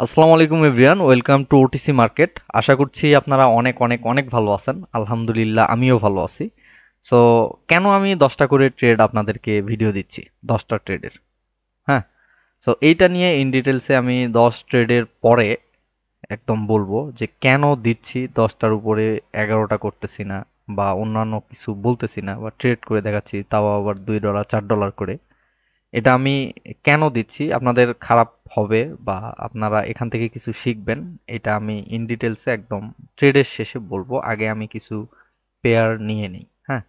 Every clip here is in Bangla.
আসসালামু আলাইকুম everyone, welcome to OTC market. আশা করছি আপনারা অনেক অনেক অনেক ভালো আছেন। আলহামদুলিল্লাহ আমিও ভালো আছি। সো কেন আমি 10টা করে ট্রেড আপনাদেরকে ভিডিও দিচ্ছি, 10টা ট্রেডের। হ্যাঁ, সো এইটা নিয়ে ইন ডিটেলসে আমি 10 ট্রেডের পরে একদম বলবো যে কেন দিচ্ছি 10টার উপরে 11টা করতেছি না, বা অন্যান্য কিছু বলতেছি না, বা ট্রেড করে দেখাচ্ছি তাও আবার $2 $4 করে। এটা আমি কেন দিচ্ছি, আপনাদের খারাপ হবে বা আপনারা এখান থেকে কিছু শিখবেন, এটা আমি ইন ডিটেলসে একদম ট্রেডের শেষে বলবো। আগে আমি কিছু পেয়ার নিয়ে নিই। হ্যাঁ,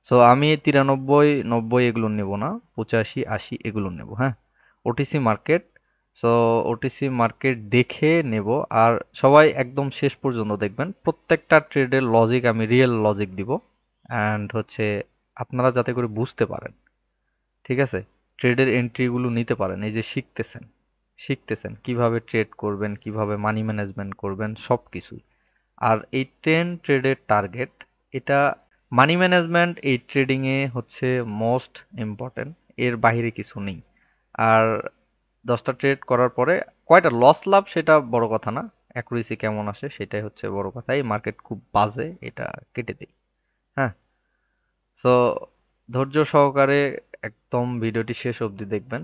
সো আমি 93 90 এগুলো নেব না, 85 80 এগুলো নেব। হ্যাঁ, OTC market. So OTC market দেখে নেব। আর সবাই একদম শেষ পর্যন্ত দেখবেন, প্রত্যেকটা ট্রেডের লজিক আমি রিয়েল লজিক দিব। অ্যান্ড হচ্ছে আপনারা যাতে করে বুঝতে পারেন, ঠিক আছে, ট্রেডের এন্ট্রিগুলো নিতে পারেন। এই যে শিখতেছেন, কিভাবে ট্রেড করবেন, কিভাবে মানি ম্যানেজমেন্ট করবেন, সব কিছুই। আর এই 10 ট্রেডের টার্গেট, এটা মানি ম্যানেজমেন্ট এই ট্রেডিংয়ে হচ্ছে মোস্ট ইম্পর্টেন্ট, এর বাইরে কিছু নেই। আর 10টা ট্রেড করার পরে কয়টা লস লাভ সেটা বড় কথা না, অ্যাকুরেসি কেমন আসে সেটাই হচ্ছে বড় কথা। এই মার্কেট খুব বাজে, এটা কেটে দেই। হ্যাঁ, সো ধৈর্য সহকারে একদম ভিডিওটি শেষ অবধি দেখবেন।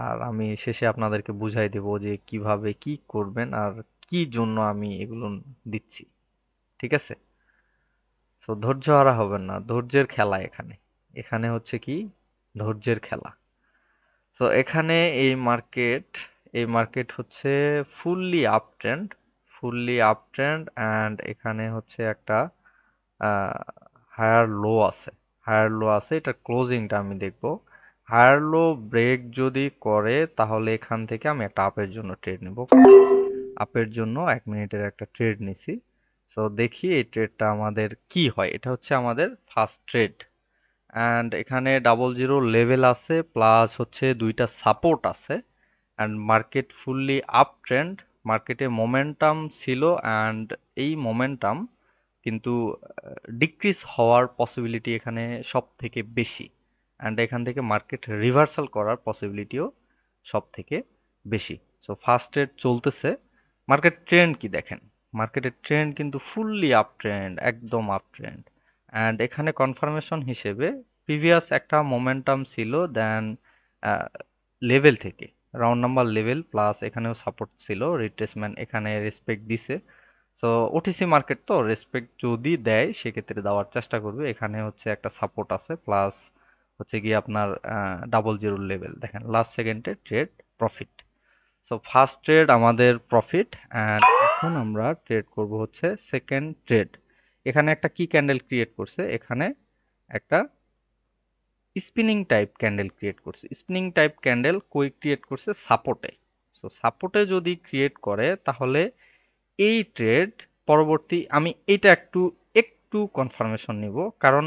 আর আমি শেষে আপনাদেরকে বুঝাই দেব যে কিভাবে কি করবেন আর কি জন্য আমি এগুলো দিচ্ছি। ঠিক আছে, সো ধৈর্য হারা হবেন না, ধৈর্যের খেলা এখানে। এখানে হচ্ছে কি, ধৈর্যের খেলা। সো এখানে এই মার্কেট হচ্ছে ফুললি আপ ট্রেন্ড, অ্যান্ড এখানে হচ্ছে একটা হায়ার লো আছে। এটা ক্লোজিংটা আমি দেখব। হায়ার লো ব্রেক যদি করে তাহলে এখান থেকে আমি একটা আপের জন্য ট্রেড নেব। আপের জন্য 1 মিনিটের একটা ট্রেড নিছি। সো দেখি এই ট্রেডটা আমাদের কি হয়। এটা হচ্ছে আমাদের ফার্স্ট ট্রেড। অ্যান্ড এখানে ডাবল জিরো লেভেল আছে, প্লাস হচ্ছে দুইটা সাপোর্ট আছে। And market fully up trend, মার্কেটে মোমেন্টাম ছিল। অ্যান্ড এই মোমেন্টাম কিন্তু ডিক্রিজ হওয়ার পসিবিলিটি এখানে সব থেকে বেশি। অ্যান্ড এখান থেকে মার্কেট রিভার্সাল করার পসিবিলিটিও সব থেকে বেশি। সো ফার্স্ট ট্রেড চলতেছে। মার্কেট ট্রেন্ড কি দেখেন, মার্কেটের ট্রেন্ড কিন্তু ফুললি আপ ট্রেন্ড, একদম আপ ট্রেন্ড। অ্যান্ড এখানে কনফার্মেশন হিসেবে প্রিভিয়াস একটা মোমেন্টাম ছিল, দেন লেভেল থেকে রাউন্ড নাম্বার লেভেল, প্লাস এখানেও সাপোর্ট ছিল, রিট্রেসমেন্ট এখানে রেসপেক্ট দিছে। সো ওটিসি মার্কেট তো রেসপেক্ট যদি দেয় সেক্ষেত্রে দেওয়ার চেষ্টা করবে। এখানে হচ্ছে একটা সাপোর্ট আছে, প্লাস হচ্ছে গিয়ে আপনার ডাবল জিরো লেভেল দেখেন, লাস্ট সেকেন্ডে trade profit. So first trade আমাদের প্রফিট। অ্যান্ড এখন আমরা ট্রেড করব হচ্ছে সেকেন্ড ট্রেড। এখানে একটা কি ক্যান্ডেল ক্রিয়েট করছে, এখানে একটা স্পিনিং টাইপ ক্যান্ডেল ক্রিয়েট করছে। স্পিনিং টাইপ ক্যান্ডেল কই ক্রিয়েট করছে, সাপোর্টে। সো সাপোর্টে যদি ক্রিয়েট করে তাহলে এই ট্রেড পরবর্তী, আমি এটা একটু একটু কনফার্মেশন নিব, কারণ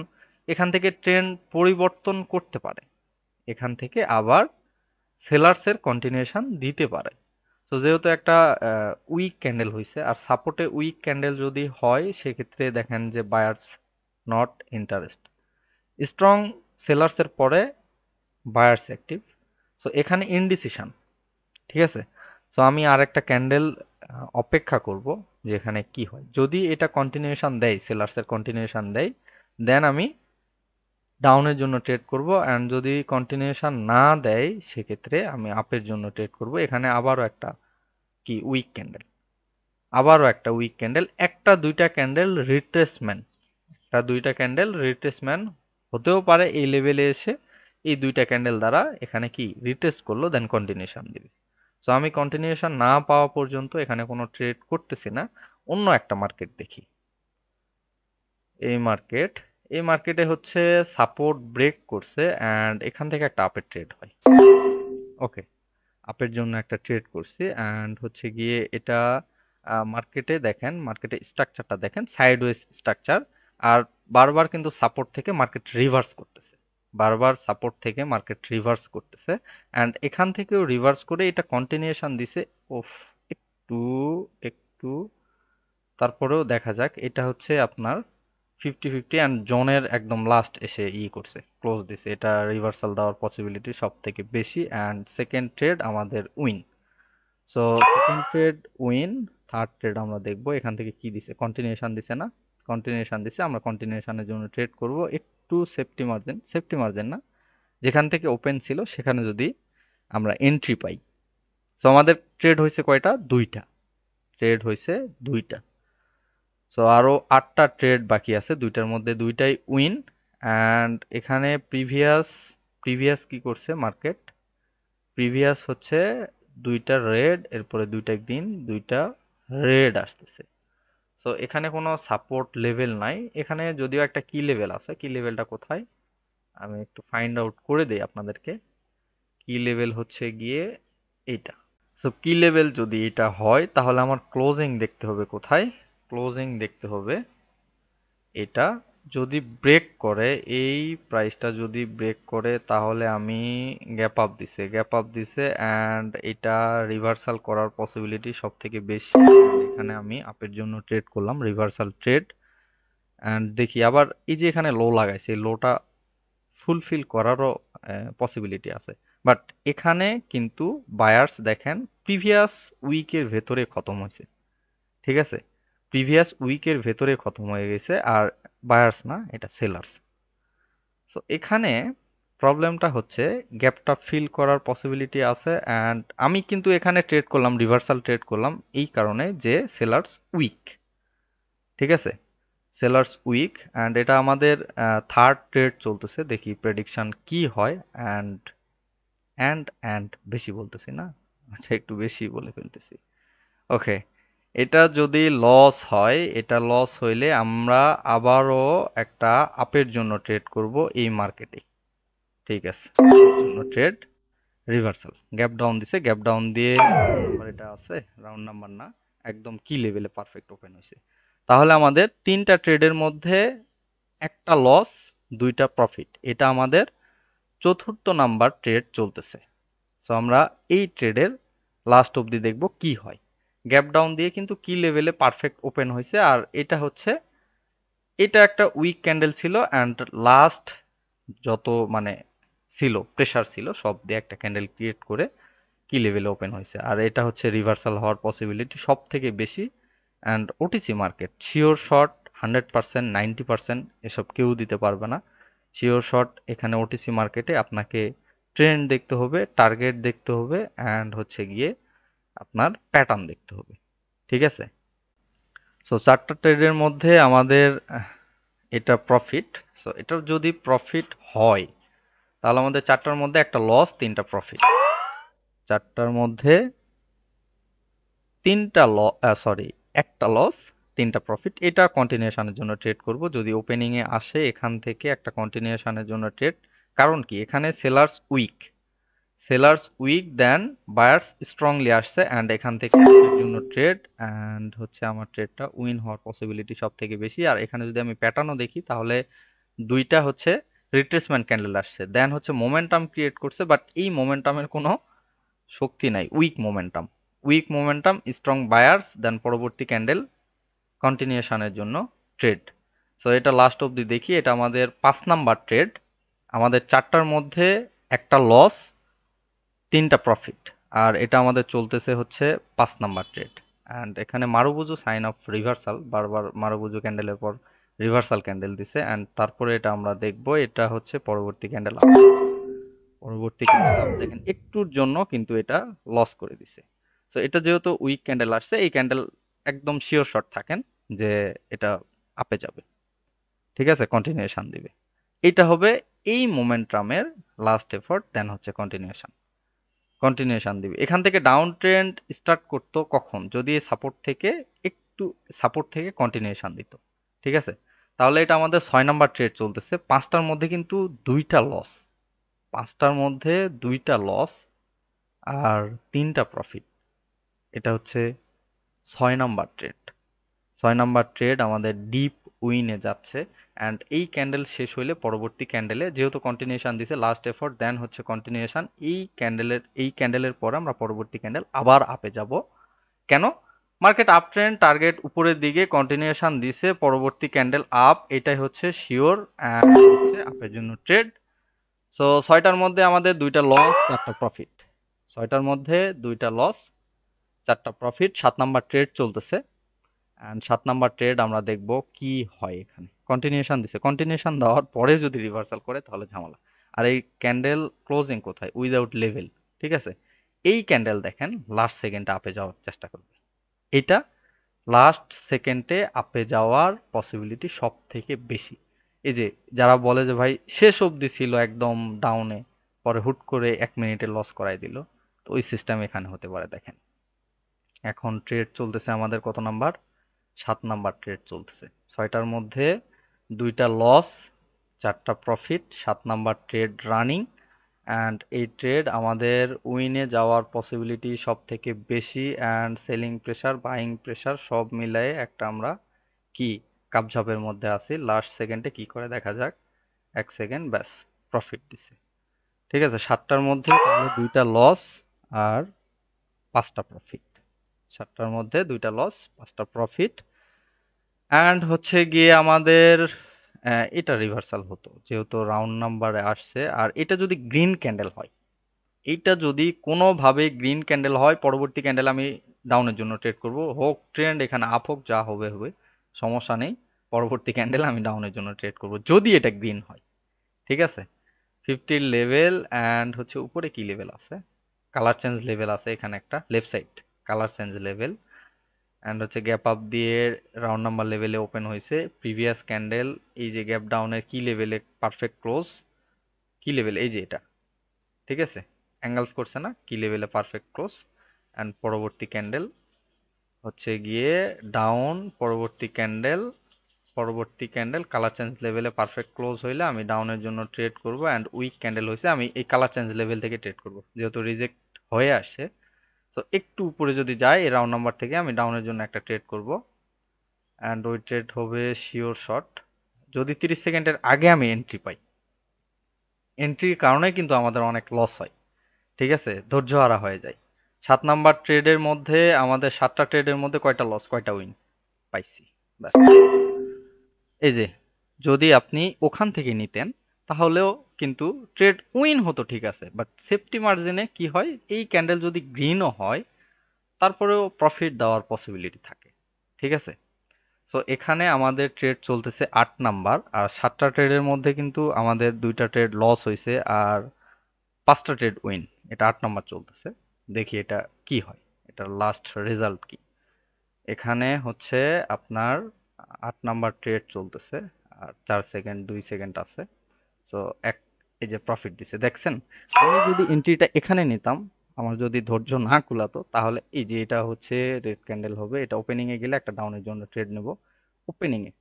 এখান থেকে ট্রেন্ড পরিবর্তন করতে পারে, এখান থেকে আবার সেলার্সের কন্টিনিউশন দিতে পারে। তো যেহেতু একটা উইক ক্যান্ডেল হয়েছে, আর সাপোর্টে উইক ক্যান্ডেল যদি হয় সেক্ষেত্রে দেখেন যে বায়ার্স নট ইন্টারেস্ট, স্ট্রং সেলার্সের পরে বায়ার্স অ্যাক্টিভ। সো এখানে ইনডিসিশন, ঠিক আছে। সো আমি আর একটা ক্যান্ডেল অপেক্ষা করব যে এখানে কি হয়। যদি এটা কন্টিনিউশন দেয়, সেলার্সের কন্টিনিউশন দেয়, দেন আমি ডাউনের জন্য ট্রেড করব। অ্যান্ড যদি কন্টিনিউশন না দেয় সেক্ষেত্রে আমি আপের জন্য ট্রেড করব। এখানে আবারও একটা কি উইক ক্যান্ডেল, একটা দুইটা ক্যান্ডেল রিট্রেসমেন্ট, হতেও পারে এই লেভেলে এসে এই দুইটা ক্যান্ডেল দ্বারা এখানে কি রিটেস্ট করলো, দেন কন্টিনিউশন দিবে। সো আমি কন্টিনিউশন না পাওয়া পর্যন্ত এখানে কোনো ট্রেড করতেছি না, অন্য একটা মার্কেট দেখি। এই মার্কেট, এই মার্কেটে হচ্ছে সাপোর্ট ব্রেক করছে, অ্যান্ড এখান থেকে একটা আপের ট্রেড হয়। ওকে, আপের জন্য একটা ট্রেড করছি। অ্যান্ড হচ্ছে গিয়ে এটা মার্কেটে দেখেন, মার্কেটে স্ট্রাকচারটা দেখেন, সাইডওয়েজ স্ট্রাকচার। আর বারবার কিন্তু সাপোর্ট থেকে মার্কেট রিভার্স করতেছে, অ্যান্ড এখান থেকেও রিভার্স করে এটা কন্টিনিউশন দিছে। ওফ, একটু একটু তারপরেও দেখা যাক। এটা হচ্ছে আপনার 50-50, অ্যান্ড জোনের একদম লাস্ট এসে করছে, ক্লোজ দিছে। এটা রিভার্সাল দেওয়ার পসিবিলিটি সব থেকে বেশি, অ্যান্ড সেকেন্ড ট্রেড আমাদের win. So second trade win, third trade আমরা দেখবো এখান থেকে কি দিছে, কন্টিনিউশন দিছে না, কন্টিনিউশন দিছে, আমরা কন্টিনিউশনের জন্য ট্রেড করব একটু সেফটি মার্জিন না, যেখান থেকে ওপেন ছিল সেখানে যদি আমরা এন্ট্রি পাই। সো আমাদের ট্রেড হয়েছে কয়টা, দুইটা ট্রেড হয়েছে, দুইটা। সো আরো 8টা ট্রেড বাকি আছে, দুইটার মধ্যে দুইটাই উইন। অ্যান্ড এখানে প্রিভিয়াস প্রিভিয়াস কি করছে মার্কেট, প্রিভিয়াস হচ্ছে দুইটা রেড, এরপরে দুইটা গ্রিন, দুইটা রেড আসতেছে। সো এখানে কোনো সাপোর্ট লেভেল নাই, এখানে যদিও একটা কি লেভেল আছে, কি লেভেলটা কোথায় আমি একটু ফাইন্ড আউট করে দেই আপনাদেরকে। কি লেভেল হচ্ছে গিয়ে এইটা। সো কি লেভেল যদি এটা হয় তাহলে আমার ক্লোজিং দেখতে হবে কোথায়, ক্লোজিং দেখতে হবে এটা। যদি ব্রেক করে, এই প্রাইসটা যদি ব্রেক করে তাহলে আমি গ্যাপ আপ দিছে অ্যান্ড এটা রিভার্সাল করার পসিবিলিটি সব থেকে বেশি। এখানে আমি আপের জন্য ট্রেড করলাম, রিভার্সাল ট্রেড। অ্যান্ড দেখি আবার এই যে এখানে লো লাগাইছে, এই লোটা ফুলফিল করারও পসিবিলিটি আছে। বাট এখানে কিন্তু বায়ার্স দেখেন প্রিভিয়াস উইকের ভেতরে খতম হয়েছে, ঠিক আছে, প্রিভিয়াস উইকের ভেতরে খতম হয়ে গেছে, আর বায়ার্স না, এটা সেলার্স। সো এখানে প্রবলেমটা হচ্ছে গ্যাপটা ফিল করার পসিবিলিটি আছে। অ্যান্ড আমি কিন্তু এখানে ট্রেড করলাম, রিভার্সাল ট্রেড করলাম এই কারণে যে সেলার্স উইক, ঠিক আছে, সেলার্স উইক। অ্যান্ড এটা আমাদের থার্ড ট্রেড চলতেছে, দেখি প্রেডিকশন কি হয়। অ্যান্ড বেশি বলতেছি না, আচ্ছা একটু বেশি বলে ফেলতেছি। ওকে, এটা যদি লস হয়, এটা লস হইলে আমরা আবারও একটা আপের জন্য ট্রেড করব এই মার্কেটে, ঠিক আছে, জন্য ট্রেড রিভার্সাল, গ্যাপ ডাউন দিছে, গ্যাপ ডাউন দিয়ে নাম্বার এটা আছে, রাউন্ড নাম্বার না, একদম কি লেভেলে পারফেক্ট ওপেন হয়েছে। তাহলে আমাদের তিনটা ট্রেডের মধ্যে একটা লস, দুইটা প্রফিট, এটা আমাদের চতুর্থ নাম্বার ট্রেড চলতেছে। সো আমরা এই ট্রেডের লাস্ট অবধি দেখব কি হয়। গ্যাপ ডাউন দিয়ে কিন্তু কি লেভেলে পারফেক্ট ওপেন হয়েছে, আর এটা হচ্ছে, এটা একটা উইক ক্যান্ডেল ছিল অ্যান্ড লাস্ট যত মানে ছিল প্রেসার ছিল সব দিয়ে একটা ক্যান্ডেল ক্রিয়েট করে কি লেভেলে ওপেন হয়েছে। আর এটা হচ্ছে রিভার্সাল হওয়ার পসিবিলিটি সব থেকে বেশি। And OTC market sure short 100%, 90% এসব কেউ দিতে পারবে না। শিওর শর্ট এখানে ওটিসি মার্কেটে আপনাকে ট্রেন্ড দেখতে হবে, টার্গেট দেখতে হবে, অ্যান্ড হচ্ছে গিয়ে আপনার প্যাটার্ন দেখতে হবে, ঠিক আছে। সো চারটা ট্রেডের মধ্যে আমাদের এটা প্রফিট। সো এটার যদি প্রফিট হয় তাহলে আমাদের চারটার মধ্যে একটা লস, তিনটা প্রফিট। চারটার মধ্যে তিনটা সরি, একটা লস, তিনটা প্রফিট। এটা কন্টিনিউশনের জন্য ট্রেড করব, যদি ওপেনিং এ আসে এখান থেকে একটা কন্টিনিউশনের জন্য ট্রেড। কারণ কি, এখানে সেলার্স উইক দেন বায়ার্স স্ট্রংলি আসছে অ্যান্ড এখান থেকে জন্য ট্রেড। অ্যান্ড হচ্ছে আমার ট্রেডটা উইন হওয়ার পসিবিলিটি সব থেকে বেশি। আর এখানে যদি আমি প্যাটার্নও দেখি তাহলে দুইটা হচ্ছে রিট্রেসমেন্ট ক্যান্ডেল আসছে, দেন হচ্ছে মোমেন্টাম ক্রিয়েট করছে, বাট এই মোমেন্টামের কোনো শক্তি নাই, উইক মোমেন্টাম স্ট্রং বায়ার্স, দেন পরবর্তী ক্যান্ডেল কন্টিনিউশনের জন্য ট্রেড। সো এটা লাস্ট অবধি দেখি, এটা আমাদের 5 নাম্বার ট্রেড। আমাদের চারটার মধ্যে একটা লস, তিনটা প্রফিট, আর এটা আমাদের চলতেছে হচ্ছে 5 নাম্বার ট্রেড। অ্যান্ড এখানে মারুবুজু সাইন অফ রিভার্সাল, বারবার মারুবুজু ক্যান্ডেলের পর রিভার্সাল ক্যান্ডেল দিছে। অ্যান্ড তারপরে এটা আমরা দেখব, এটা হচ্ছে পরবর্তী ক্যান্ডেল, দেখেন একটুর জন্য কিন্তু এটা লস করে দিছে। সো এটা যেহেতু উইক ক্যান্ডেল আসছে, এই ক্যান্ডেল একদম শিওর শট থাকেন যে এটা আপে যাবে, ঠিক আছে, কন্টিনিউশন দিবে। এটা হবে এই মোমেন্টামের লাস্ট এফোর্ট, দেন হচ্ছে কন্টিনিউশন দিবে। এখান থেকে ডাউন ট্রেন্ড স্টার্ট করতো কখন, যদি সাপোর্ট থেকে কন্টিনিউশন দিত, ঠিক আছে। তাহলে এটা আমাদের 6 নাম্বার ট্রেড চলতেছে, পাঁচটার মধ্যে কিন্তু দুইটা লস, পাঁচটার মধ্যে দুইটা লস আর তিনটা প্রফিট। এটা হচ্ছে 6 নাম্বার ট্রেড। 6 নাম্বার ট্রেড আমাদের ডিপ উইনে যাচ্ছে। অ্যান্ড এই ক্যান্ডেল শেষ হইলে পরবর্তী ক্যান্ডেলে যেহেতু কন্টিনিউশন দিছে, লাস্ট এফোর্ট দেন হচ্ছে কন্টিনিউশন, এই ক্যান্ডেলের পর আমরা পরবর্তী ক্যান্ডেল আবার আপে যাব। কেন, মার্কেট আপ ট্রেন্ড, টার্গেট উপরের দিকে, কন্টিনিউশন দিছে, পরবর্তী ক্যান্ডেল আপ, এটাই হচ্ছে শিওর অ্যান্ড হচ্ছে আপের জন্য ট্রেড। সো 6টার মধ্যে আমাদের দুইটা লস, 4টা প্রফিট, 6টার মধ্যে দুইটা লস, 4টা প্রফিট, 7 নাম্বার ট্রেড চলতেছে। অ্যান্ড 7 নাম্বার ট্রেড আমরা দেখব কি হয় এখানে। কন্টিনিউশন দিছে, কন্টিনিউশন দেওয়ার পরে যদি রিভার্সাল করে তাহলে ঝামেলা। আর এই ক্যান্ডেল ক্লোজিং কোথায়? উইদাউট লেভেল, ঠিক আছে। এই ক্যান্ডেল দেখেন লাস্ট সেকেন্ডে আপে যাওয়ার চেষ্টা করবে। এটা লাস্ট সেকেন্ডে আপে যাওয়ার পসিবিলিটি সব থেকে বেশি। এই যে যারা বলে যে ভাই শেষ অবধি ছিল একদম ডাউনে, পরে হুট করে 1 মিনিটে লস করাই দিল, তো ওই সিস্টেম এখানে হতে পারে। দেখেন এখন ট্রেড চলতেছে আমাদের কত নাম্বার? 7 নাম্বার ট্রেড চলতেছে। 6টার মধ্যে 2টা লস, 4টা profit, 7 number trade running. And এই ট্রেড আমাদের উইনে যাওয়ার পসিবিলিটি সব থেকে বেশি। And selling pressure, buying pressure সব মিলায়ে একটা আমরা কি কাপঝাপের মধ্যে আছি। লাস্ট সেকেন্ডে কি করে দেখা যাক। 1 সেকেন্ড, ব্যাস প্রফিট দিছে। ঠিক আছে, 7টার মধ্যে তাহলে 2টা লস আর 5টা প্রফিট। 7টার মধ্যে 2টা লস, 5টা প্রফিট। অ্যান্ড হচ্ছে গিয়ে আমাদের এটা রিভার্সাল হতো যেহেতু রাউন্ড নাম্বারে আসছে। আর এটা যদি গ্রিন ক্যান্ডেল হয়, এইটা যদি কোনোভাবে গ্রিন ক্যান্ডেল হয়, পরবর্তী ক্যান্ডেল আমি ডাউনের জন্য ট্রেড করব। হোক ট্রেন্ড এখানে আপ হোক, যা হবে হবে, সমস্যা নেই। পরবর্তী ক্যান্ডেল আমি ডাউনের জন্য ট্রেড করব যদি এটা গ্রিন হয়। ঠিক আছে, 50 লেভেল। অ্যান্ড হচ্ছে উপরে কি লেভেল আছে? কালার চেঞ্জ লেভেল আছে এখানে একটা, left side colour change level. And হচ্ছে গ্যাপ আপ দিয়ে রাউন্ড নাম্বার লেভেলে ওপেন হয়েছে। প্রিভিয়াস ক্যান্ডেল এই যে গ্যাপ ডাউনের কি লেভেলে পারফেক্ট ক্লোজ, কি লেভেল এই যে এটা, ঠিক আছে, অ্যাঙ্গেলস করছে না, কি লেভেলে পারফেক্ট ক্লোজ। অ্যান্ড পরবর্তী ক্যান্ডেল হচ্ছে গিয়ে ডাউন, পরবর্তী ক্যান্ডেল কালার চেঞ্জ লেভেলে পারফেক্ট ক্লোজ হইলে আমি ডাউনের জন্য ট্রেড করব। অ্যান্ড উইক ক্যান্ডেল হয়েছে, আমি এই কালার চেঞ্জ লেভেল থেকে ট্রেড করব যেহেতু রিজেক্ট হয়ে আসছে। তো একটু উপরে যদি যায় এই রাউন্ড নাম্বার থেকে আমি ডাউনের জন্য একটা ট্রেড করব। অ্যান্ড ওই ট্রেড হবে শিওর শট যদি 30 সেকেন্ডের আগে আমি এন্ট্রি পাই। এন্ট্রির কারণে কিন্তু আমাদের অনেক লস হয়, ঠিক আছে, ধৈর্য হারা হয়ে যায়। 7 নাম্বার ট্রেডের মধ্যে আমাদের 7টা ট্রেডের মধ্যে কয়টা লস কয়টা উইন পাইছি, ব্যাস। এই যে যদি আপনি ওখান থেকে নিতেন তাহলেও কিন্তু ট্রেড উইন হতো, ঠিক আছে, বাট সেফটি মার্জিনে কি হয়, এই ক্যান্ডেল যদি গ্রিনও হয় তারপরেও প্রফিট দেওয়ার পসিবিলিটি থাকে। ঠিক আছে, সো এখানে আমাদের ট্রেড চলতেছে 8 নাম্বার। আর 7টা ট্রেডের মধ্যে কিন্তু আমাদের 2টা ট্রেড লস হয়েছে আর 5টা ট্রেড উইন। এটা 8 নাম্বার চলতেছে। দেখি এটা কি হয়, এটার লাস্ট রেজাল্ট কি। এখানে হচ্ছে আপনার 8 নাম্বার ট্রেড চলতেছে আর 4 সেকেন্ড 2 সেকেন্ড আছে। সো এক, এই যে প্রফিট দিছে দেখছেন। আমি যদি এন্ট্রিটা এখানে নিতাম, আমার যদি ধৈর্য না কুলাতো, তাহলে এই যে এটা হচ্ছে রেড ক্যান্ডেল হবে, এটা ওপেনিং এ গেলে একটা ডাউনের জন্য ট্রেড নেব। ওপেনিং এ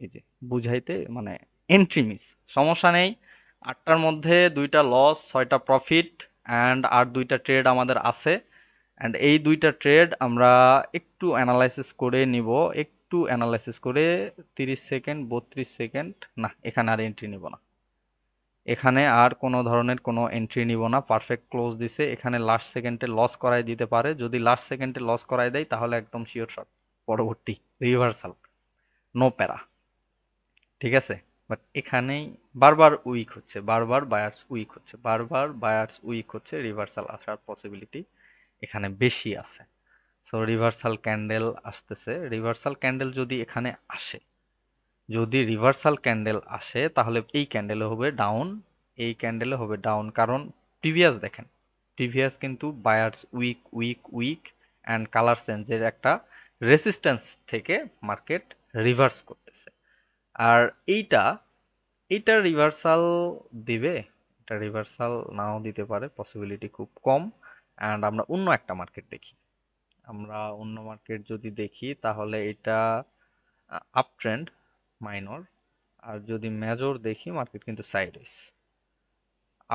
এই যে বুঝাইতে মানে এন্ট্রি মিস, সমস্যা নেই। 8টার মধ্যে 2টা লস, 6টা প্রফিট। অ্যান্ড আর 2টা ট্রেড আমাদের আছে। অ্যান্ড এই 2টা ট্রেড আমরা একটু অ্যানালাইসিস করে নিব, একটু অ্যানালাইসিস করে। 30 সেকেন্ড 32 সেকেন্ড, না এখানে আর এন্ট্রি নিব না, এখানে আর কোনো ধরনের কোনো এন্ট্রি নিব না। পারফেক্ট ক্লোজ দিছে, এখানে লাস্ট সেকেন্ডে লস করাই দিতে পারে। যদি লাস্ট সেকেন্ডে লস করাই দেয় তাহলে একদম শিওর শট, পরবর্তী রিভার্সাল, নো প্যারা। ঠিক আছে, বাট এখানেই বারবার উইক হচ্ছে, বারবার বায়ার্স উইক হচ্ছে, বারবার বায়ার্স উইক হচ্ছে, রিভার্সাল আসার পসিবিলিটি এখানে বেশি আছে। সো রিভার্সাল ক্যান্ডেল আসতেছে। রিভার্সাল ক্যান্ডেল যদি এখানে আসে, যদি রিভার্সাল ক্যান্ডেল আসে তাহলে এই ক্যান্ডেলে হবে ডাউন, এই ক্যান্ডেলে হবে ডাউন। কারণ প্রিভিয়াস দেখেন, প্রিভিয়াস কিন্তু buyers week week week and colour চেঞ্জের একটা রেসিস্ট্যান্স থেকে মার্কেট রিভার্স করতেছে। আর এইটা এইটা রিভার্সাল দিবে, এটা রিভার্সাল নাও দিতে পারে, পসিবিলিটি খুব কম। অ্যান্ড আমরা অন্য একটা মার্কেট দেখি, আমরা অন্য মার্কেট যদি দেখি তাহলে এটা আপ ট্রেন্ড মাইনর। আর যদি মেজর দেখি, মার্কেট কিন্তু sideways,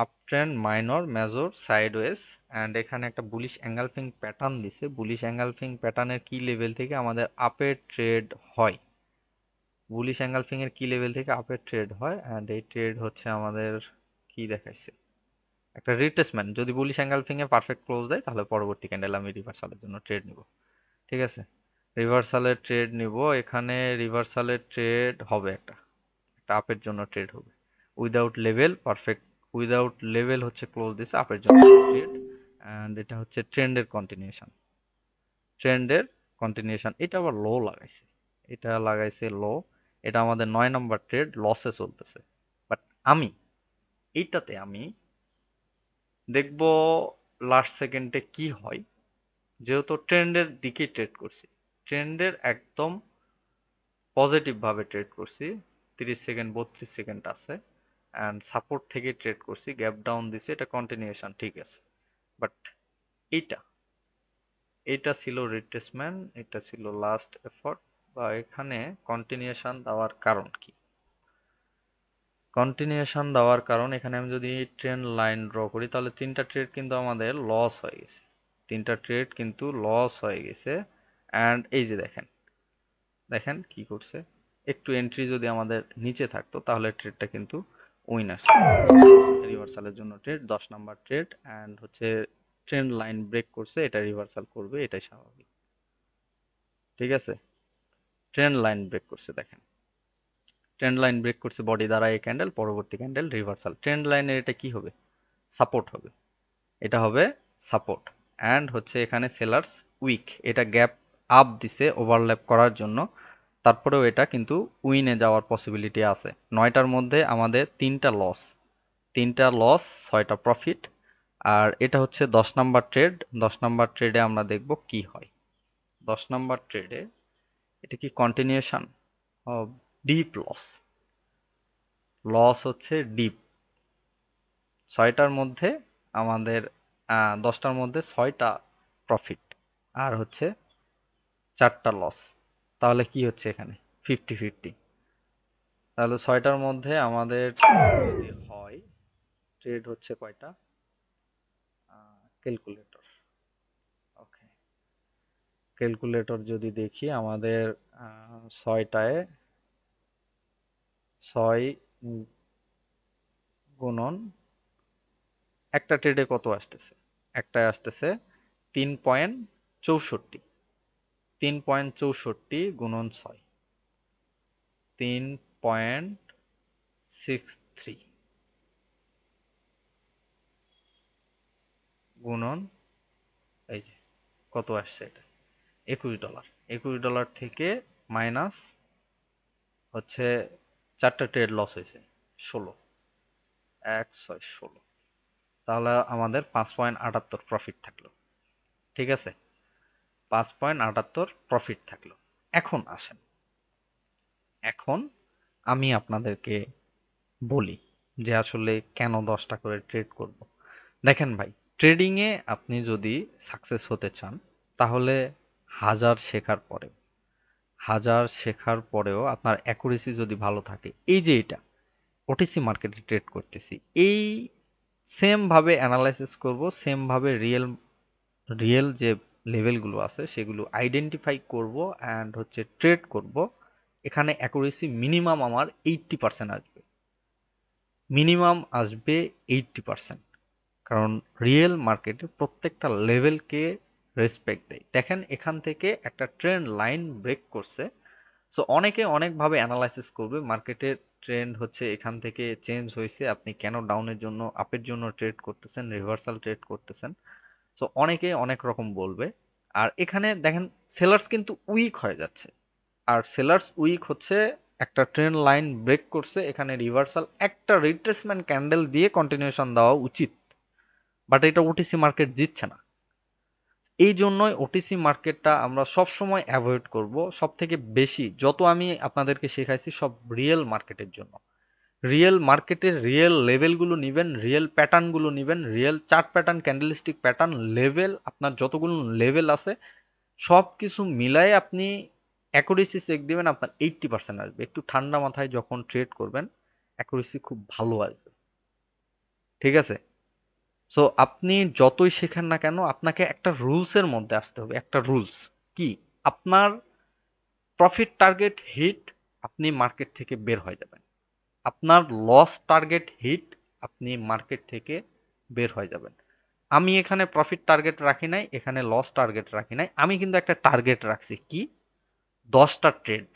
up trend minor major sideways. And এখানে একটা বুলিশ এঙ্গালফিং প্যাটার্ন দিছে। বুলিশ এঙ্গালফিং প্যাটার্নের কি লেভেল থেকে আমাদের আপের ট্রেড হয়, বুলিশ এঙ্গালফিং এর কি লেভেল থেকে আপের ট্রেড হয়। অ্যান্ড এই ট্রেড হচ্ছে আমাদের কি দেখাইছে, একটা রিট্রেসমেন্ট। যদি বুলিশ এঙ্গালফিং এ পারফেক্ট ক্লোজ দেয় তাহলে পরবর্তী ক্যান্ডেল আমি রিভার্সালের জন্য ট্রেড নিব। ঠিক আছে, রিভার্সালের ট্রেড নিব। এখানে রিভার্সালের ট্রেড হবে একটা, একটা আপের জন্য ট্রেড হবে without level, perfect without level হচ্ছে ক্লোজ দিছে আপের জন্য ট্রেড। অ্যান্ড এটা হচ্ছে ট্রেন্ডের কন্টিনিউশন। ট্রেন্ডের কন্টিনিউশন, এটা আবার লো লাগাইছে, এটা লাগাইছে লো। এটা আমাদের 9 নম্বর ট্রেড, লসে চলতেছে। বাট আমি এইটাতে আমি দেখব লাস্ট সেকেন্ডে কি হয়। যেহেতু ট্রেন্ডের দিকে ট্রেড করছি, ট্রেন্ডের একদম পজিটিভ ভাবে ট্রেড করছি, 30 সেকেন্ড 32 সেকেন্ড আছে, অ্যান্ড সাপোর্ট থেকে ট্রেড করছি, গ্যাপ ডাউন দিছে, এটা কন্টিনিউশন ঠিক আছে। বাট এইটা এটা ছিল রিট্রেসমেন্ট, এটা ছিল লাস্ট এফর্ট। বা এখানে কন্টিনিউশন দেওয়ার কারণ কি? কন্টিনিউশন দেওয়ার কারণ, এখানে আমি যদি ট্রেন্ড লাইন ড্র করি তাহলে 3টা ট্রেড কিন্তু আমাদের লস হয়ে গেছে, 3টা ট্রেড কিন্তু লস হয়ে গেছে। অ্যান্ড এই যে দেখেন, দেখেন কি করছে, একটু এন্ট্রি যদি আমাদের নিচে থাকতো তাহলে ট্রেডটা কিন্তু উইন আসছে। রিভার্সালের জন্য ট্রেড, 10 নম্বর ট্রেড, অ্যান্ড হচ্ছে ট্রেন্ড লাইন ব্রেক করছে, এটা রিভার্সাল করবে, এটাই স্বাভাবিক। ঠিক আছে, ট্রেন্ড লাইন ব্রেক করছে, দেখেন ট্রেন্ড লাইন ব্রেক করছে বডি দ্বারা, এই ক্যান্ডেল, পরবর্তী ক্যান্ডেল রিভার্সাল। ট্রেন্ড লাইনের এটা কি হবে? সাপোর্ট হবে, এটা হবে সাপোর্ট। অ্যান্ড হচ্ছে এখানে সেলার্স উইক, এটা গ্যাপ আপ দিছে ওভারল্যাপ করার জন্য, তারপরেও এটা কিন্তু উইনে যাওয়ার পসিবিলিটি আছে। 9টার মধ্যে আমাদের 3টা লস, 3টা লস 6টা প্রফিট। আর এটা হচ্ছে 10 নম্বর ট্রেড, 10 নম্বর ট্রেডে আমরা দেখব কি হয়। 10 নম্বর ট্রেডে এটা কি কন্টিনিউশন? ডিপ লস, লস হচ্ছে ডিপ। 6টার মধ্যে আমাদের 10টার মধ্যে 6টা প্রফিট, আর হচ্ছে 4টা লস। তাহলে কি হচ্ছে এখানে? 50-50। তাহলে 6টার মধ্যে আমাদের যদি হয়, ট্রেড হচ্ছে কয়টা? ক্যালকুলেটর, ওকে, ক্যালকুলেটর যদি দেখি আমাদের 6টায় 6 গুণন, একটা ট্রেডে কত আসতেছে? একটায় আসতেছে 3.64, 3.64 গুণন 6, 3.63 গুণন, এই যে কত আসছে, এটা $21। $21 থেকে মাইনাস হচ্ছে 4টা ট্রেড লস হয়েছে 16, 1 6 16, তাহলে আমাদের 5.78 প্রফিট থাকলো। ঠিক আছে, 5.78 প্রফিট থাকলো। এখন আসেন, এখন আমি আপনাদেরকে বলি যে আসলে কেন 10টা করে ট্রেড করব। দেখেন ভাই, ট্রেডিংয়ে আপনি যদি সাকসেস হতে চান তাহলে হাজার শেখার পরেও, হাজার শেখার পরেও আপনার অ্যাকুরেসি যদি ভালো থাকে, এই যে এটা ওটিসি মার্কেটে ট্রেড করতেছি, এই সেম ভাবে অ্যানালাইসিস করব, সেম ভাবে রিয়েল রিয়েল যে লেভেলগুলো আছে সেগুলো আইডেন্টিফাই করব, অ্যান্ড হচ্ছে ট্রেড করব। এখানে অ্যাকুরেসি মিনিমাম আমার 80% আসবে, মিনিমাম আসবে 80%। কারণ রিয়েল মার্কেটে প্রত্যেকটা লেভেলকে রেসপেক্ট দেয়। দেখেন এখান থেকে একটা ট্রেন্ড লাইন ব্রেক করছে, সো অনেকে অনেকভাবে অ্যানালাইসিস করবে মার্কেটের ট্রেন্ড হচ্ছে এখান থেকে চেঞ্জ হয়েছে, আপনি কেন ডাউনের জন্য আপের জন্য ট্রেড করতেছেন, রিভার্সাল ট্রেড করতেছেন। সো অনেকে অনেক রকম বলবে। আর এখানে দেখেন সেলার্স কিন্তু উইক হয়ে যাচ্ছে, আর সেলার্স উইক হচ্ছে একটা ট্রেন্ড লাইন ব্রেক করছে, এখানে রিভার্সাল একটা রিট্রেসমেন্ট ক্যান্ডেল দিয়ে কন্টিনিউশন দেওয়া উচিত, বাট এটা ওটিসি মার্কেট দিচ্ছে না। এই জন্যই ওটিসি মার্কেটটা আমরা সব সময় অ্যাভয়েড করব। সব থেকে বেশি যত আমি আপনাদেরকে শেখাইছি সব রিয়েল মার্কেটের জন্য, রিয়েল মার্কেটের রিয়েল লেভেলগুলো নেবেন, রিয়েল প্যাটার্নগুলো নেবেন, real chart pattern, candlestick pattern, level, আপনার যতগুলো লেভেল আছে সব কিছু মিলাই আপনি অ্যাকুরেসি চেক দিবেন, আপনার 80% আসবে। একটু ঠান্ডা মাথায় যখন ট্রেড করবেন অ্যাকুরেসি খুব ভালো আসবে। ঠিক আছে, সো আপনি যতই শেখেন না কেন আপনাকে একটা রুলসের মধ্যে আসতে হবে। একটা রুলস কি? আপনার প্রফিট টার্গেট হিট, আপনি মার্কেট থেকে বের হয়ে যাবেন। আপনার লস টার্গেট হিট, আপনি মার্কেট থেকে বের হয়ে যাবেন। আমি এখানে প্রফিট টার্গেট রাখি নাই, এখানে লস টার্গেট রাখি নাই, আমি কিন্তু একটা টার্গেট রাখছি কি, 10টা ট্রেড,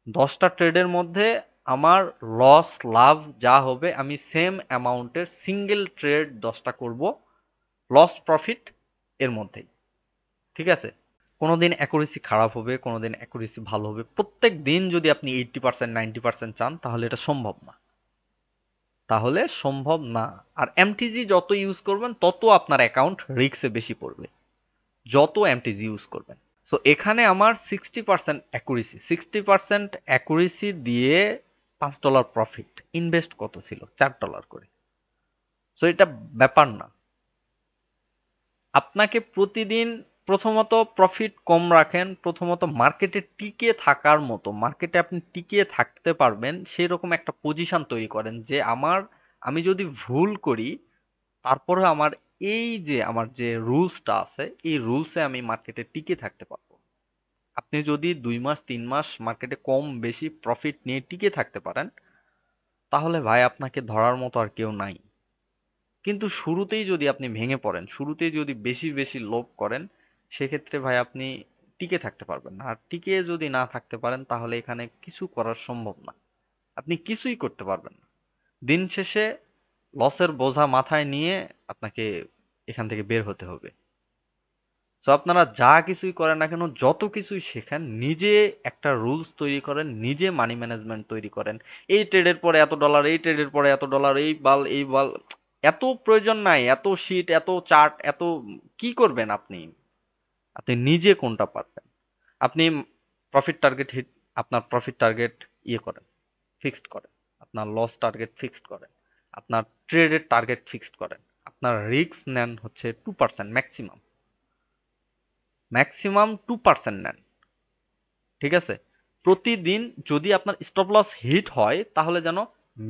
10টা ট্রেডের মধ্যে আমার লস লাভ যা হবে আমি সেম অ্যামাউন্টের সিঙ্গেল ট্রেড 10টা করব, লস প্রফিট এর মধ্যেই। ঠিক আছে, কোনোদিন অ্যাকুরেসি খারাপ হবে, কোনোদিন অ্যাকুরেসি ভালো হবে। প্রত্যেক দিন যদি আপনি 80% 90% চান তাহলে এটা সম্ভব না, তাহলে সম্ভব না। আর এমটিজি যত ইউজ করবেন তত আপনার অ্যাকাউন্ট রিস্কে বেশি পড়বে, যত এমটিজি ইউজ করবেন। সো এখানে আমার 60% অ্যাকুরেসি, 60% অ্যাকুরেসি দিয়ে $5 প্রফিট, ইনভেস্ট কত ছিল? $4 করে। সো এটা ব্যাপার না। আপনাকে প্রতিদিন প্রথমত প্রফিট কম রাখেন, প্রথমত মার্কেটে টিকে থাকার মতো, মার্কেটে আপনি টিকে থাকতে পারবেন সেরকম একটা পজিশন তৈরি করেন যে আমি যদি ভুল করি তারপরে আমার যে রুলসটা আছে এই রুলসে আমি মার্কেটে টিকে থাকতে পারবো। আপনি যদি 2 মাস 3 মাস মার্কেটে কম বেশি প্রফিট নিয়ে টিকে থাকতে পারেন তাহলে ভাই আপনাকে ধরার মতো আর কেউ নাই। কিন্তু শুরুতেই যদি আপনি ভেঙে পড়েন, শুরুতেই যদি বেশি বেশি লোভ করেন, সেক্ষেত্রে ভাই আপনি টিকে থাকতে পারবেন না। আর টিকে যদি না থাকতে পারেন তাহলে এখানে কিছু করার সম্ভব না, আপনি কিছুই করতে পারবেন না। দিন শেষে লসের বোঝা মাথায় নিয়ে আপনাকে এখান থেকে বের হতে হবে। তো আপনারা যা কিছুই করেন না কেন, যত কিছুই শেখেন, নিজে একটা রুলস তৈরি করেন, নিজে মানি ম্যানেজমেন্ট তৈরি করেন। এই ট্রেডের পরে $এত, এই ট্রেডের পরে $এত, এই বাল এত প্রয়োজন নাই, এত শিট, এত চার্ট, এত কি করবেন আপনি? আপনি নিজে কোনটা পারবেন? আপনি প্রফিট টার্গেট হিট, আপনার প্রফিট টার্গেট করেন, ফিক্সড করেন। আপনার লস টার্গেট ফিক্সড করেন। আপনার ট্রেডের টার্গেট ফিক্সড করেন। আপনার রিস্ক নেন হচ্ছে 2%, ম্যাক্সিমাম ম্যাক্সিমাম 2% নেন। ঠিক আছে, প্রতিদিন যদি আপনার স্টপ লস হিট হয় তাহলে যেন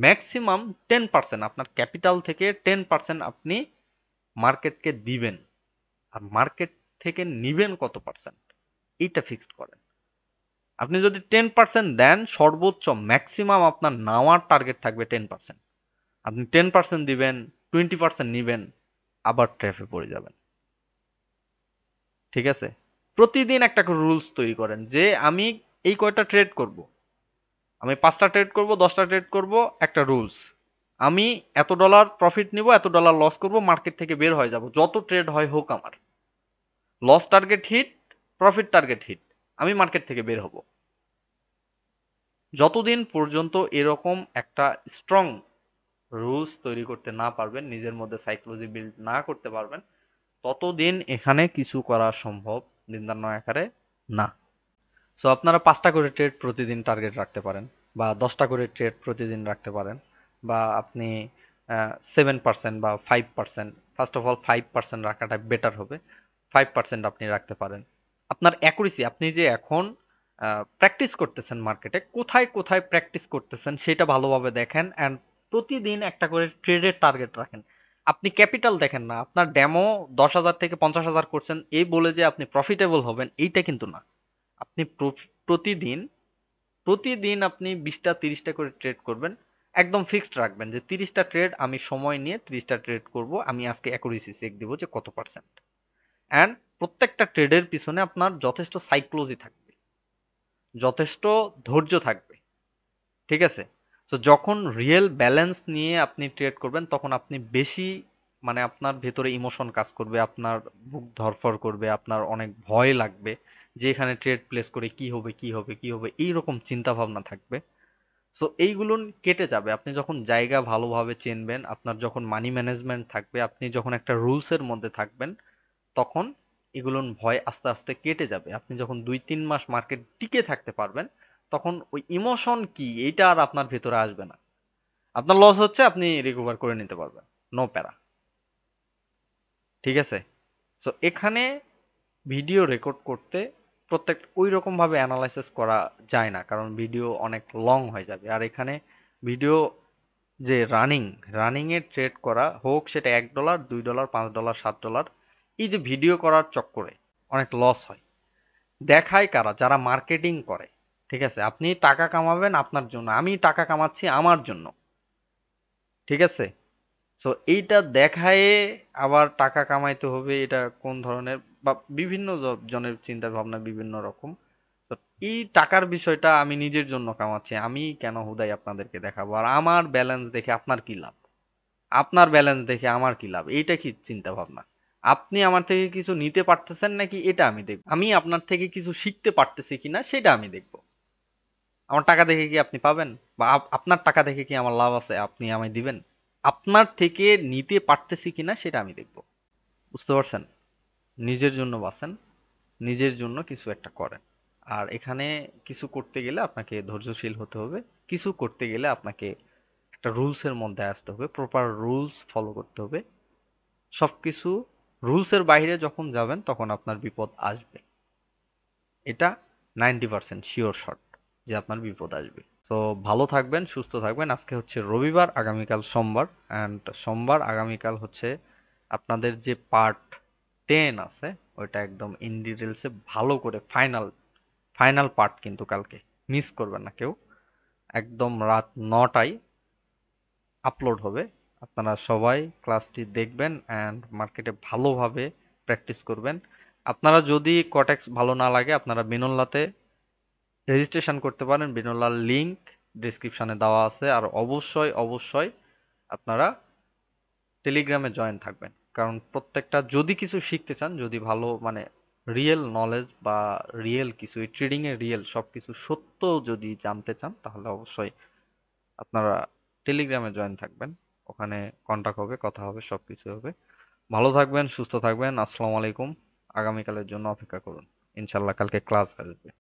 ম্যাক্সিমাম 10%, আপনার ক্যাপিটাল থেকে 10% আপনি মার্কেটকে দিবেন। আর মার্কেট থেকে নিবেন কত পার্সেন্ট, এইটা ফিক্সড করেন। আপনি যদি 10% দেন, সর্বোচ্চ ম্যাক্সিমাম আপনার নেওয়ার টার্গেট থাকবে 10%। আপনি 10% দিবেন, 20% নিবেন, আবার ট্র্যাপে পড়ে যাবেন। ঠিক আছে, প্রতিদিন একটা করে রুলস তৈরি করেন যে আমি এই কয়টা ট্রেড করব, আমি 5টা ট্রেড করব, 10টা ট্রেড করব, একটা রুলস। আমি $এত প্রফিট নিব, $এত লস করব, মার্কেট থেকে বের হয়ে যাব, যত ট্রেড হয় হোক আমার। Loss target hit, profit target hit, আমি মার্কেট থেকে বের হব। যতদিন পর্যন্ত এরকম একটা স্ট্রং রুলস তৈরি করতে না পারবেন, নিজের মধ্যে সাইকোলজি বিল্ড না করতে পারবেন, ততদিন এখানে কিছু করা সম্ভব দিনদার নয় আকারে না। সো আপনারা 5টা করে ট্রেড প্রতিদিন টার্গেট রাখতে পারেন, বা 10টা করে ট্রেড প্রতিদিন রাখতে পারেন, বা আপনি 7% বা 5%, ফার্স্ট অফ অল 5% রাখাটা বেটার হবে। 5% আপনি রাখতে পারেন। আপনার অ্যাকুরেসি, আপনি যে এখন প্র্যাকটিস করতেছেন মার্কেটে, কোথায় কোথায় প্র্যাকটিস করতেছেন সেটা ভালোভাবে দেখেন, অ্যান্ড প্রতিদিন একটা করে ট্রেডের টার্গেট রাখেন। আপনি ক্যাপিটাল দেখেন না, আপনার ডেমো 10,000 থেকে 50,000 করছেন এই বলে যে আপনি প্রফিটেবল হবেন এইটা কিন্তু না। আপনি প্রতিদিন প্রতিদিন আপনি 20টা 30টা করে ট্রেড করবেন। একদম ফিক্সড রাখবেন যে 30টা ট্রেড আমি সময় নিয়ে 30টা ট্রেড করব, আমি আজকে অ্যাকুরেসি চেক দিব যে কত পার্সেন্ট। অ্যান্ড প্রত্যেকটা ট্রেডের পিছনে আপনার যথেষ্ট সাইকোলজি থাকবে, যথেষ্ট ধৈর্য থাকবে। ঠিক আছে, তো যখন রিয়েল ব্যালেন্স নিয়ে আপনি ট্রেড করবেন তখন আপনি বেশি, মানে আপনার ভেতরে ইমোশন কাজ করবে, আপনার বুক ধড়ফড় করবে, আপনার অনেক ভয় লাগবে যে এখানে ট্রেড প্লেস করে কি হবে কি হবে কি হবে, এইরকম চিন্তা ভাবনা থাকবে। সো এইগুলো কেটে যাবে আপনি যখন জায়গা ভালোভাবে চিনবেন, আপনার যখন মানি ম্যানেজমেন্ট থাকবে, আপনি যখন একটা রুলসের মধ্যে থাকবেন, তখন এগুলোর ভয় আস্তে আস্তে কেটে যাবে। আপনি যখন 2-3 মাস মার্কেট টিকে থাকতে পারবেন তখন ওই ইমোশন কি এইটা আর আপনার ভেতরে আসবে না। আপনার লস হচ্ছে, আপনি রিকভার করে নিতে পারবেন, নো প্যারা। ঠিক আছে, সো এখানে ভিডিও রেকর্ড করতে প্রত্যেক ওই রকম ভাবে অ্যানালাইসিস করা যায় না, কারণ ভিডিও অনেক লং হয়ে যাবে। আর এখানে ভিডিও যে রানিং এ ট্রেড করা হোক, সেটা $1, $2, $5, $7, এই যে ভিডিও করার চক্করে অনেক লস হয়। দেখায় কারা? যারা মার্কেটিং করে। ঠিক আছে, আপনি টাকা কামাবেন আপনার জন্য, আমি টাকা কামাচ্ছি আমার জন্য। ঠিক আছে, সো এইটা দেখায়ে আবার টাকা কামাইতে হবে, এটা কোন ধরনের, বা বিভিন্ন জনের চিন্তা ভাবনা বিভিন্ন রকম। তো এই টাকার বিষয়টা আমি নিজের জন্য কামাচ্ছি, আমি কেন হুদাই আপনাদেরকে দেখাবো? আর আমার ব্যালেন্স দেখে আপনার কি লাভ? আপনার ব্যালেন্স দেখে আমার কি লাভ? এইটা কি চিন্তা ভাবনা? আপনি আমার থেকে কিছু নিতে পারতেছেন নাকি এটা আমি দেখব। আমি আপনার থেকে কিছু শিখতে পারতেছি কিনা সেটা আমি দেখব। আমার টাকা দেখে কি আপনি পাবেন? বা আপনার টাকা দেখে কি আমার লাভ আছে আপনি আমায় দিবেন? আপনার থেকে নিতে পারতেছি কিনা সেটা আমি দেখব। বুঝতে পারছেন? নিজের জন্য বাঁচেন, নিজের জন্য কিছু একটা করেন। আর এখানে কিছু করতে গেলে আপনাকে ধৈর্যশীল হতে হবে। কিছু করতে গেলে আপনাকে একটা রুলসের মধ্যে আসতে হবে, প্রপার রুলস ফলো করতে হবে। সবকিছু রুলসের বাইরে যখন যাবেন তখন আপনার বিপদ আসবে। এটা 90% শিওর শট যে আপনার বিপদ আসবে। তো ভালো থাকবেন, সুস্থ থাকবেন। আজকে হচ্ছে রবিবার, আগামীকাল সোমবার। অ্যান্ড সোমবার আগামীকাল হচ্ছে আপনাদের যে পার্ট 10 আছে ওইটা একদম ইন ডিটেলসে ভালো করে ফাইনাল ফাইনাল পার্ট কিন্তু কালকে মিস করবেন না কেউ। একদম রাত 9টায় আপলোড হবে। আপনারা সবাই ক্লাসটি দেখবেন অ্যান্ড মার্কেটে ভালোভাবে প্র্যাকটিস করবেন। আপনারা যদি কটেক্স ভালো না লাগে আপনারা বিনল্লাতে রেজিস্ট্রেশন করতে পারেন। বিনল্লার লিংক ডিসক্রিপশনে দেওয়া আছে। আর অবশ্যই অবশ্যই আপনারা টেলিগ্রামে জয়েন থাকবেন, কারণ প্রত্যেকটা যদি কিছু শিখতে চান, যদি ভালো মানে রিয়েল নলেজ বা রিয়েল কিছু এই ট্রেডিং এর রিয়েল সবকিছু সত্য যদি জানতে চান তাহলে অবশ্যই আপনারা টেলিগ্রামে জয়েন থাকবেন। ওখানে কন্টাক্ট হবে, কথা হবে, সবকিছু হবে। ভালো থাকবেন, সুস্থ থাকবেন। আসসালামু আলাইকুম। আগামীকালের জন্য অপেক্ষা করুন। ইনশাল্লাহ কালকে ক্লাস আসবে।